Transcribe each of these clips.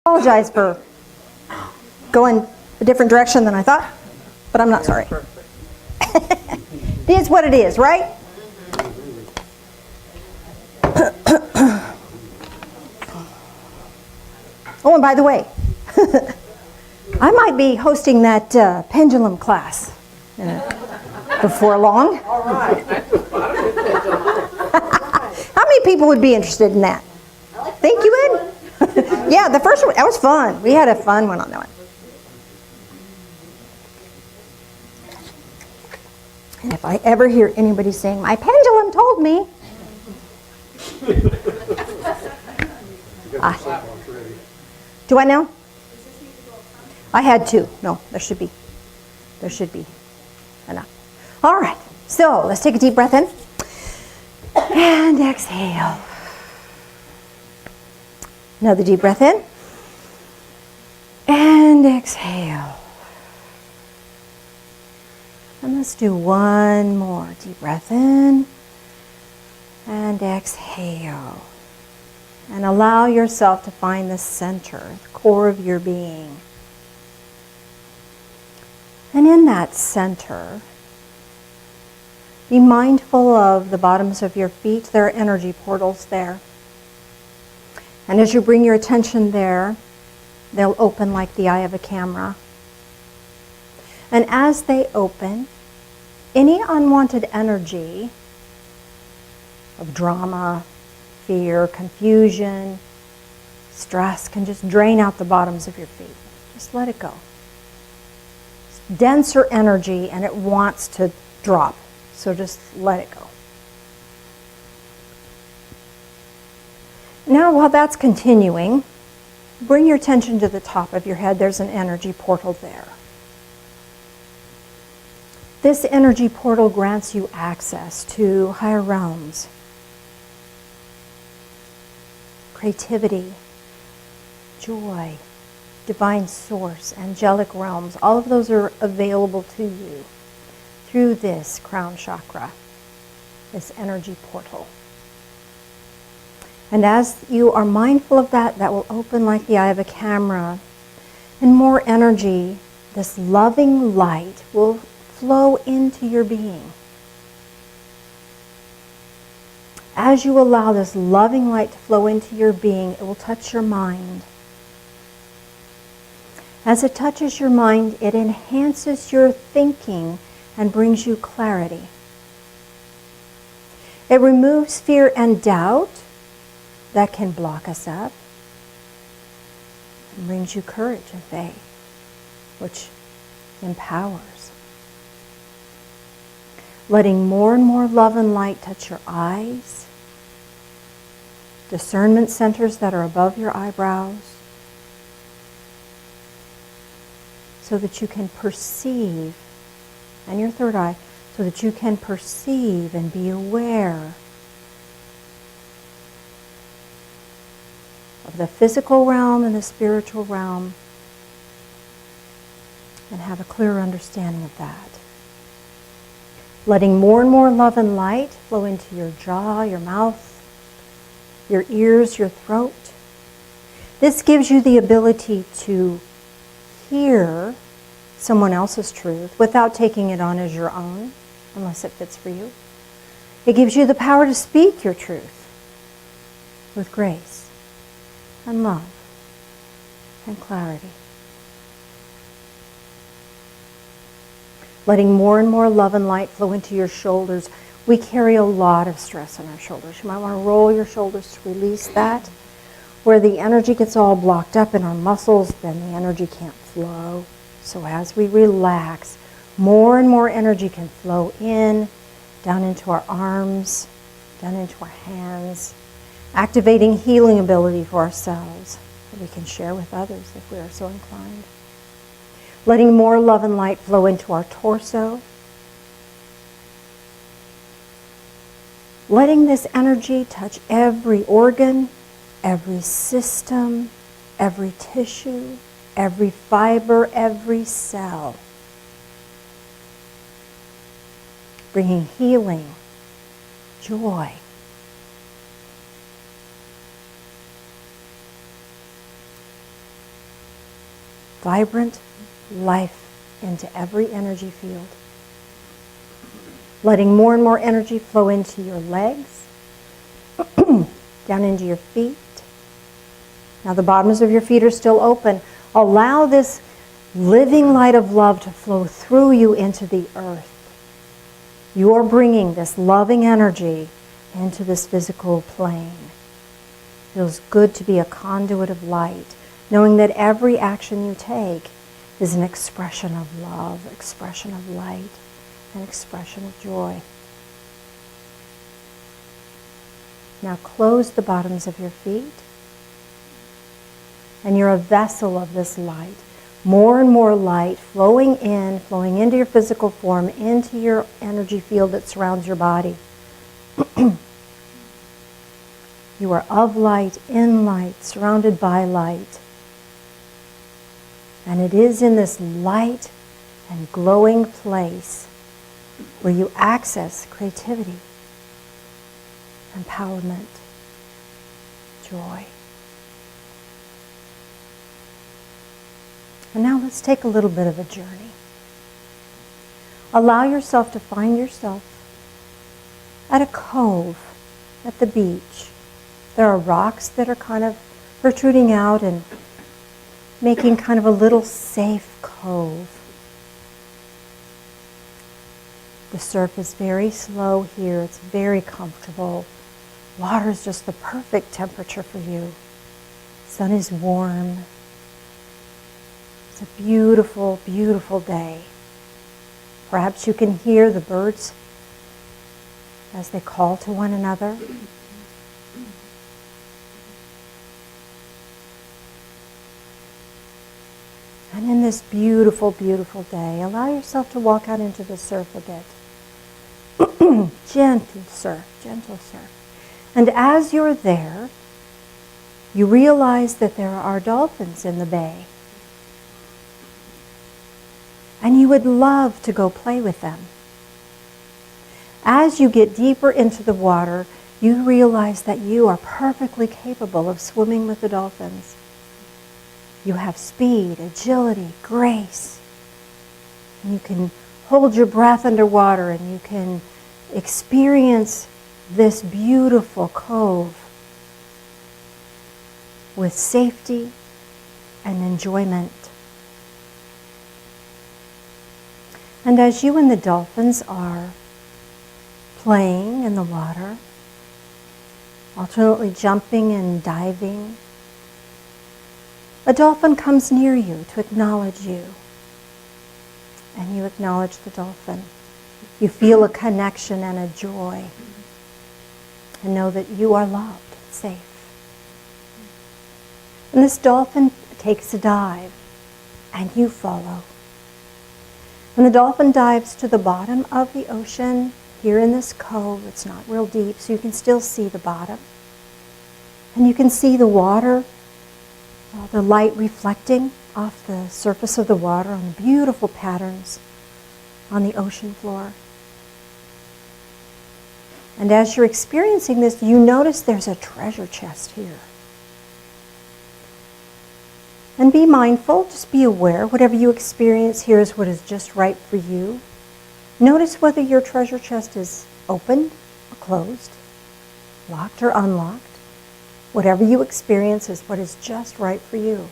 Apologize for going a different direction than I thought, but I'm not sorry. It is what it is, right? Oh, and by the way, I might be hosting that pendulum class before long. All right. How many people would be interested in that? Think you would? Yeah, the first one, that was fun. We had a fun one on that one. And if I ever hear anybody saying, my pendulum told me. Do I know? I had two. No, there should be enough. All right, so let's take a deep breath in and exhale. Another deep breath in and exhale. And let's do one more deep breath in and exhale. And allow yourself to find the center, the core of your being. And in that center, be mindful of the bottoms of your feet. There are energy portals there. And as you bring your attention there, they'll open like the eye of a camera. And as they open, any unwanted energy of drama, fear, confusion, stress can just drain out the bottoms of your feet. Just let it go. It's denser energy and it wants to drop. So just let it go. Now while that's continuing, bring your attention to the top of your head. There's an energy portal there. This energy portal grants you access to higher realms, creativity, joy, divine source, angelic realms. All of those are available to you through this crown chakra, this energy portal. And as you are mindful of that, that will open like the eye of a camera. And more energy, this loving light, will flow into your being. As you allow this loving light to flow into your being, it will touch your mind. As it touches your mind, it enhances your thinking and brings you clarity. It removes fear and doubt that can block us up and brings you courage and faith, which empowers. Letting more and more love and light touch your eyes, discernment centers that are above your eyebrows, so that you can perceive, and your third eye, so that you can perceive and be aware of the physical realm and the spiritual realm, and have a clearer understanding of that. Letting more and more love and light flow into your jaw, your mouth, your ears, your throat. This gives you the ability to hear someone else's truth without taking it on as your own, unless it fits for you. It gives you the power to speak your truth with grace and love and clarity. Letting more and more love and light flow into your shoulders. We carry a lot of stress on our shoulders. You might want to roll your shoulders to release that. Where the energy gets all blocked up in our muscles, then the energy can't flow. So as we relax, more and more energy can flow in, down into our arms, down into our hands, activating healing ability for ourselves that we can share with others if we are so inclined. Letting more love and light flow into our torso. Letting this energy touch every organ, every system, every tissue, every fiber, every cell. Bringing healing, joy, vibrant life into every energy field. Letting more and more energy flow into your legs, down into your feet. Now the bottoms of your feet are still open. Allow this living light of love to flow through you into the earth. You're bringing this loving energy into this physical plane. Feels good to be a conduit of light, knowing that every action you take is an expression of love, expression of light, an expression of joy. Now close the bottoms of your feet, and you're a vessel of this light. More and more light flowing into your physical form, into your energy field that surrounds your body. You are of light, in light, surrounded by light. And it is in this light and glowing place where you access creativity, empowerment, joy. And now let's take a little bit of a journey. Allow yourself to find yourself at a cove at the beach. There are rocks that are kind of protruding out and making kind of a little safe cove. The surf is very slow here. It's very comfortable. Water is just the perfect temperature for you. Sun is warm. It's a beautiful, beautiful day. Perhaps you can hear the birds as they call to one another. And in this beautiful, beautiful day, allow yourself to walk out into the surf a bit. Gentle surf, gentle surf. And as you're there, you realize that there are dolphins in the bay. And you would love to go play with them. As you get deeper into the water, you realize that you are perfectly capable of swimming with the dolphins. You have speed, agility, grace. And you can hold your breath underwater and you can experience this beautiful cove with safety and enjoyment. And as you and the dolphins are playing in the water, alternately jumping and diving, a dolphin comes near you to acknowledge you. And you acknowledge the dolphin. You feel a connection and a joy. And know that you are loved, safe. And this dolphin takes a dive, and you follow. And the dolphin dives to the bottom of the ocean, here in this cove. It's not real deep, so you can still see the bottom. And you can see the water, the light reflecting off the surface of the water on beautiful patterns on the ocean floor. And as you're experiencing this, you notice there's a treasure chest here. And be mindful, just be aware, whatever you experience here is what is just right for you. Notice whether your treasure chest is opened or closed, locked or unlocked. Whatever you experience is what is just right for you.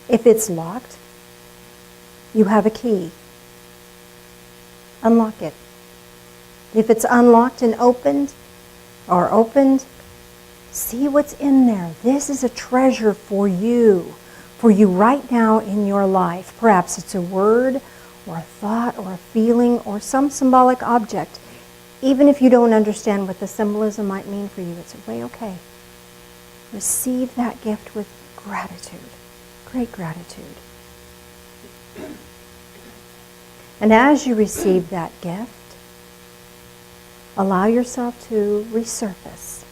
If it's locked, you have a key. Unlock it. If it's unlocked and opened, see what's in there. This is a treasure for you right now in your life. Perhaps it's a word or a thought or a feeling or some symbolic object. Even if you don't understand what the symbolism might mean for you, it's way okay. Receive that gift with gratitude, great gratitude. And as you receive that gift, allow yourself to resurface,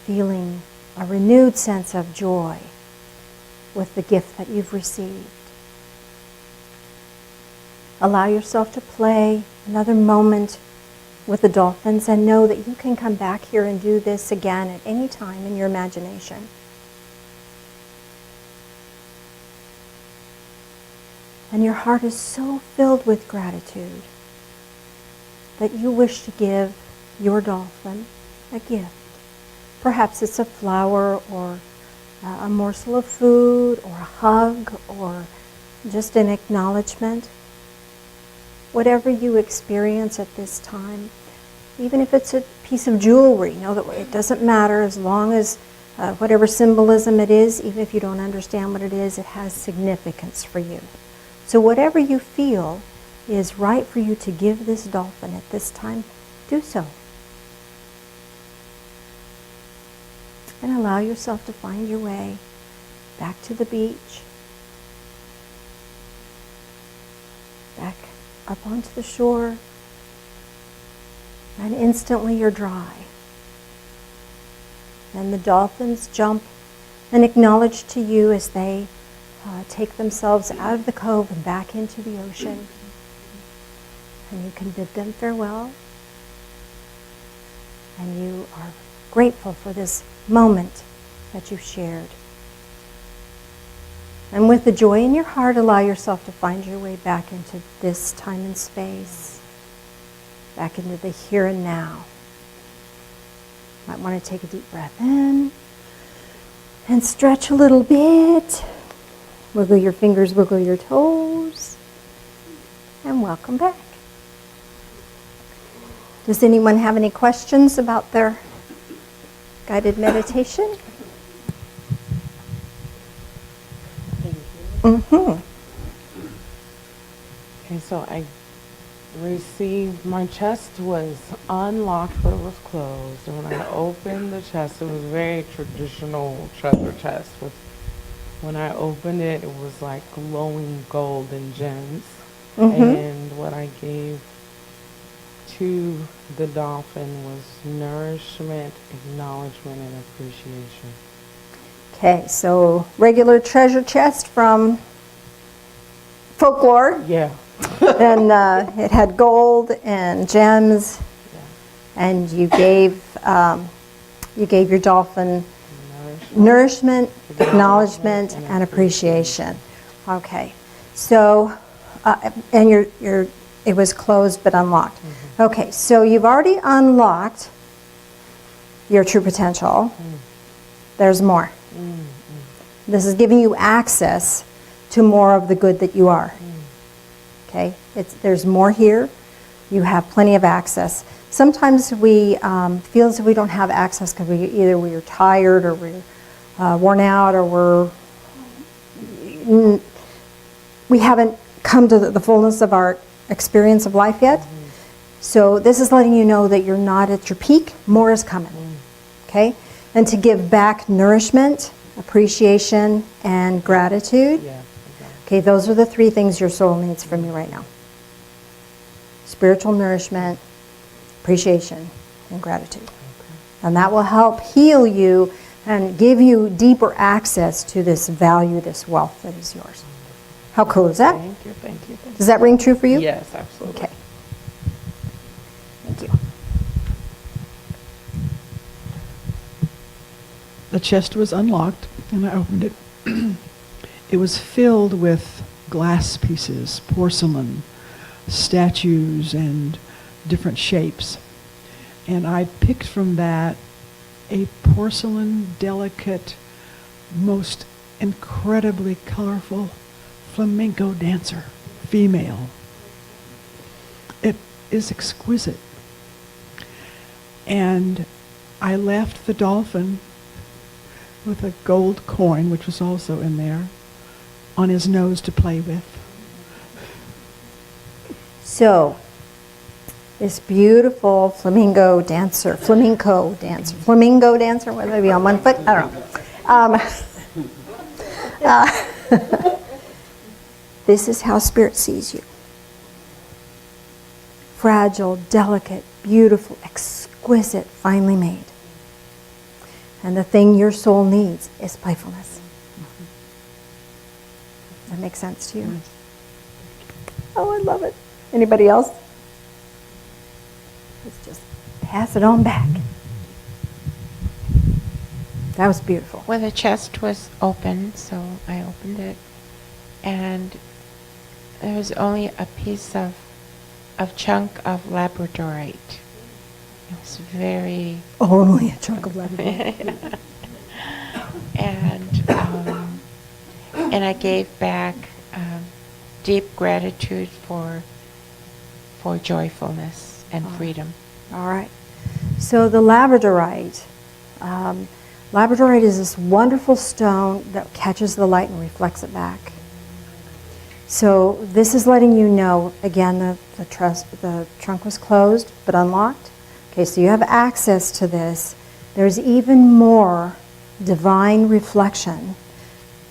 feeling a renewed sense of joy with the gift that you've received. Allow yourself to play another moment with the dolphins and know that you can come back here and do this again at any time in your imagination. And your heart is so filled with gratitude that you wish to give your dolphin a gift. Perhaps it's a flower or a morsel of food or a hug or just an acknowledgement. Whatever you experience at this time, even if it's a piece of jewelry, know that it doesn't matter as long as whatever symbolism it is, even if you don't understand what it is, it has significance for you. So whatever you feel is right for you to give this dolphin at this time, do so. And allow yourself to find your way back to the beach, back up onto the shore, and instantly you're dry. And the dolphins jump and acknowledge to you as they take themselves out of the cove and back into the ocean. And you can bid them farewell. And you are grateful for this moment that you've shared. And with the joy in your heart, allow yourself to find your way back into this time and space, back into the here and now. Might want to take a deep breath in and stretch a little bit. Wiggle your fingers, wiggle your toes, and welcome back. Does anyone have any questions about their guided meditation? Mm-hmm. Okay, so I received, my chest was unlocked, but it was closed. And when I opened the chest, it was very traditional treasure chest. When I opened it, it was like glowing gold and gems. Mm-hmm. And what I gave to the dolphin was nourishment, acknowledgement, and appreciation. Okay, so regular treasure chest from folklore. Yeah. And it had gold and gems, and you gave your dolphin nourishment, acknowledgement, and appreciation. Okay, so and it was closed but unlocked. Mm-hmm. Okay, so you've already unlocked your true potential. There's more. This is giving you access to more of the good that you are. Okay, there's more here. You have plenty of access. Sometimes we feel as if we don't have access because either we are tired or we're worn out or we haven't come to the fullness of our experience of life yet. So this is letting you know that you're not at your peak. More is coming. Okay, and to give back nourishment, appreciation, and gratitude. Yeah. Okay, those are the three things your soul needs from you right now. Spiritual nourishment, appreciation, and gratitude. Okay. And that will help heal you and give you deeper access to this value, this wealth that is yours. How cool is that? Thank you, thank you, thank you. Does that ring true for you? Yes, absolutely. Okay. Thank you. The chest was unlocked, and I opened it. It was filled with glass pieces, porcelain, statues, and different shapes. And I picked from that a porcelain, delicate, most incredibly colorful flamenco dancer, female. It is exquisite. And I left the dolphin with a gold coin, which was also in there, on his nose to play with. So, this beautiful flamingo dancer, flamingo dancer, would they be on one foot? I don't know. This is how Spirit sees you. Fragile, delicate, beautiful, exquisite, finely made. And the thing your soul needs is playfulness. Does that make sense to you? Oh, I love it. Anybody else? Let's just pass it on back. That was beautiful. Well, the chest was open, so I opened it, and there was only a piece of chunk of labradorite. It was very, Only a chunk of lead. and I gave back deep gratitude for joyfulness and freedom. All right. So the labradorite. Labradorite is this wonderful stone that catches the light and reflects it back. So this is letting you know, again, the trunk was closed but unlocked. Okay, so you have access to this. There's even more divine reflection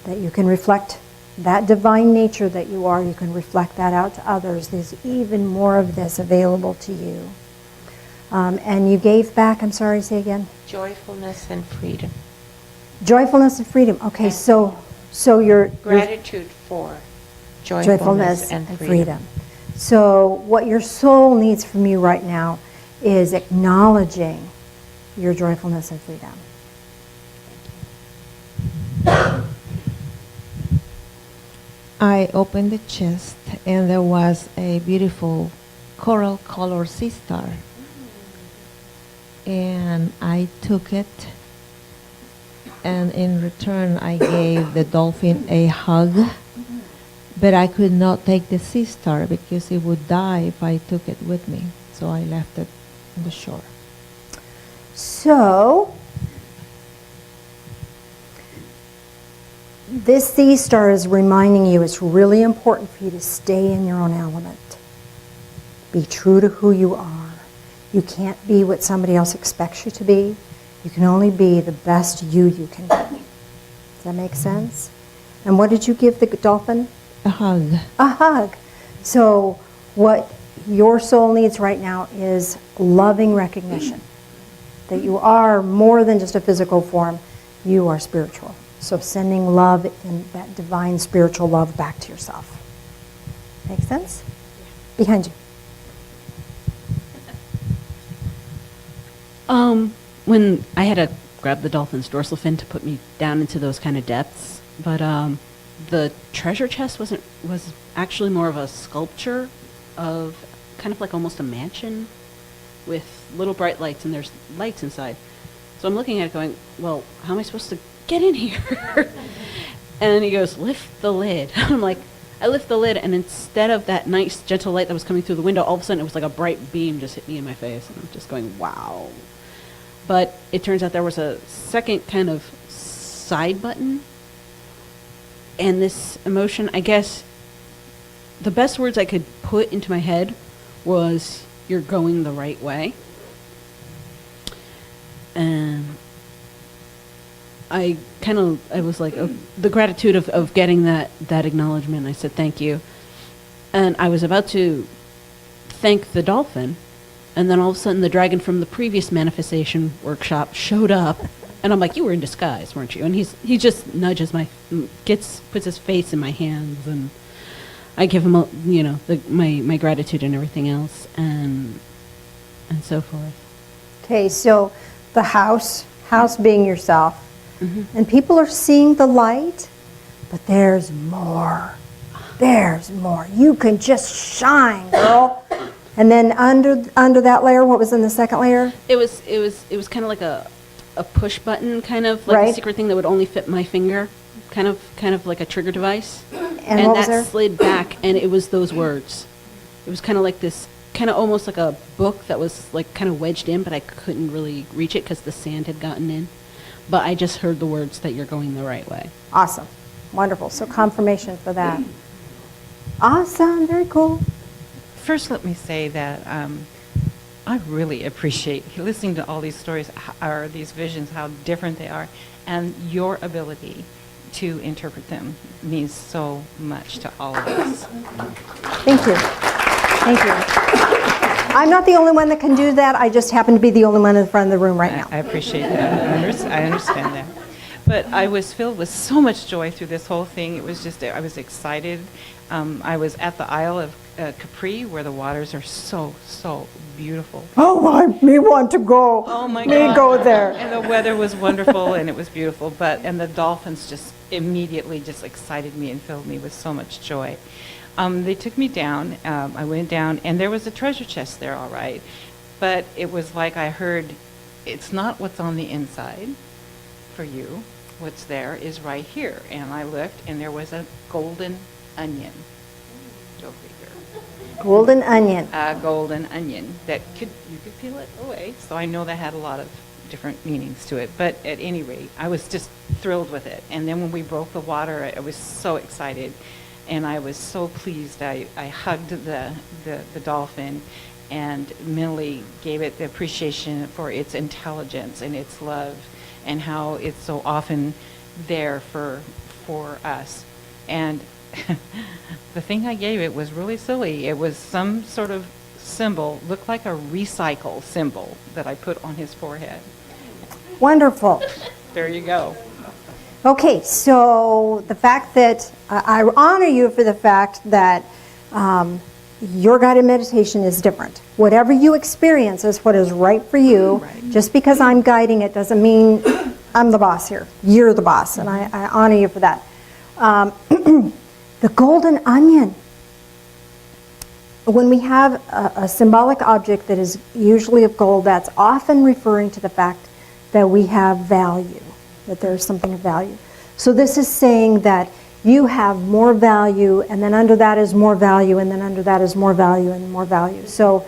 that you can reflect. That divine nature that you are, you can reflect that out to others. There's even more of this available to you. And you gave back, I'm sorry, say again? Joyfulness and freedom. Joyfulness and freedom. Okay, so your Gratitude for joyfulness and freedom. So what your soul needs from you right now is acknowledging your joyfulness and freedom. I opened the chest and there was a beautiful coral color sea star. And I took it, and in return I gave the dolphin a hug, but I could not take the sea star because it would die if I took it with me. So I left it on the shore. So this sea star is reminding you it's really important for you to stay in your own element. Be true to who you are. You can't be what somebody else expects you to be. You can only be the best you can be. Does that make sense? And what did you give the dolphin? A hug. A hug. So what your soul needs right now is loving recognition that you are more than just a physical form. You are spiritual. So sending love and that divine spiritual love back to yourself. Make sense? Behind you. When I had to grab the dolphin's dorsal fin to put me down into those kind of depths, but the treasure chest was actually more of a sculpture of kind of like almost a mansion with little bright lights, and there's lights inside. So I'm looking at it going, well, how am I supposed to get in here? And he goes, lift the lid. I'm like, I lift the lid, and instead of that nice gentle light that was coming through the window, all of a sudden it was like a bright beam just hit me in my face, and I'm just going, wow. But it turns out there was a second kind of side button, and this emotion, I guess, the best words I could put into my head was, you're going the right way. And I was like, the gratitude of getting that acknowledgement. I said, thank you. And I was about to thank the dolphin, and then all of a sudden the dragon from the previous manifestation workshop showed up, and I'm like, you were in disguise, weren't you? And he just nudges puts his face in my hands, and I give him my gratitude and everything else, and so forth. Okay, so the house being yourself, and people are seeing the light, but there's more. There's more. You can just shine, girl. And then under that layer, what was in the second layer? It was kind of like a push button, kind of like Right. a secret thing that would only fit my finger, kind of like a trigger device. And what was that there? slid back, and it was those words. It was kind of like this, kind of almost like a book that was like kind of wedged in, but I couldn't really reach it because the sand had gotten in. But I just heard the words that you're going the right way. Awesome. Wonderful. So confirmation for that. Awesome. Very cool. First, let me say that I really appreciate listening to all these stories, or these visions, how different they are, and your ability to interpret them means so much to all of us. Thank you. Thank you. I'm not the only one that can do that. I just happen to be the only one in the front of the room right now. I appreciate that. I understand that. But I was filled with so much joy through this whole thing. It was just, I was excited. I was at the Isle of Capri, where the waters are so, so beautiful. Oh, me want to go. Oh my Me God. go there. And the weather was wonderful, and it was beautiful. And the dolphins just immediately just excited me and filled me with so much joy. They took me down. I went down, and there was a treasure chest there, all right. But it was like I heard, it's not what's on the inside for you. What's there is right here. And I looked, and there was a golden onion over here. Golden onion. A golden onion that you could peel it away. So I know that had a lot of different meanings to it. But at any rate, I was just thrilled with it. And then when we broke the water, I was so excited. And I was so pleased. I hugged the dolphin and mentally gave it the appreciation for its intelligence and its love and how it's so often there for us. And the thing I gave it was really silly. It was some sort of symbol, looked like a recycle symbol that I put on his forehead. Wonderful. There you go. Okay, so the fact that I honor you for the fact that your guided meditation is different. Whatever you experience is what is right for you. Right. Just because I'm guiding it doesn't mean I'm the boss here. You're the boss, and I honor you for that. The golden onion. When we have a symbolic object that is usually of gold, that's often referring to the fact that we have value, that there's something of value. So this is saying that you have more value, and then under that is more value, and then under that is more value and more value. So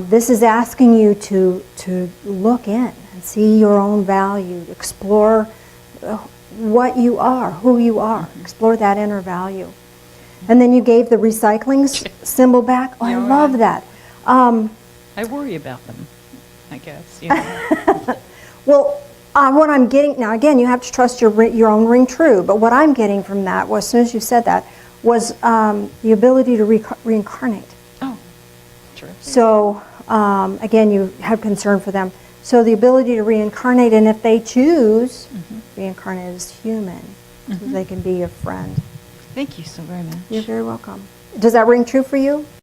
this is asking you to look in and see your own value, explore what you are, who you are, explore that inner value. And then you gave the recycling symbol back. Oh, I Yeah, love right. that. I worry about them, I guess. You know. Well, what I'm getting, now again, you have to trust your own ring true, but what I'm getting from that, was, as soon as you said that, was the ability to reincarnate. Oh, terrific. So, again, you have concern for them. So the ability to reincarnate, and if they choose, reincarnate as human, so they can be your friend. Thank you so very much. You're very welcome. Does that ring true for you?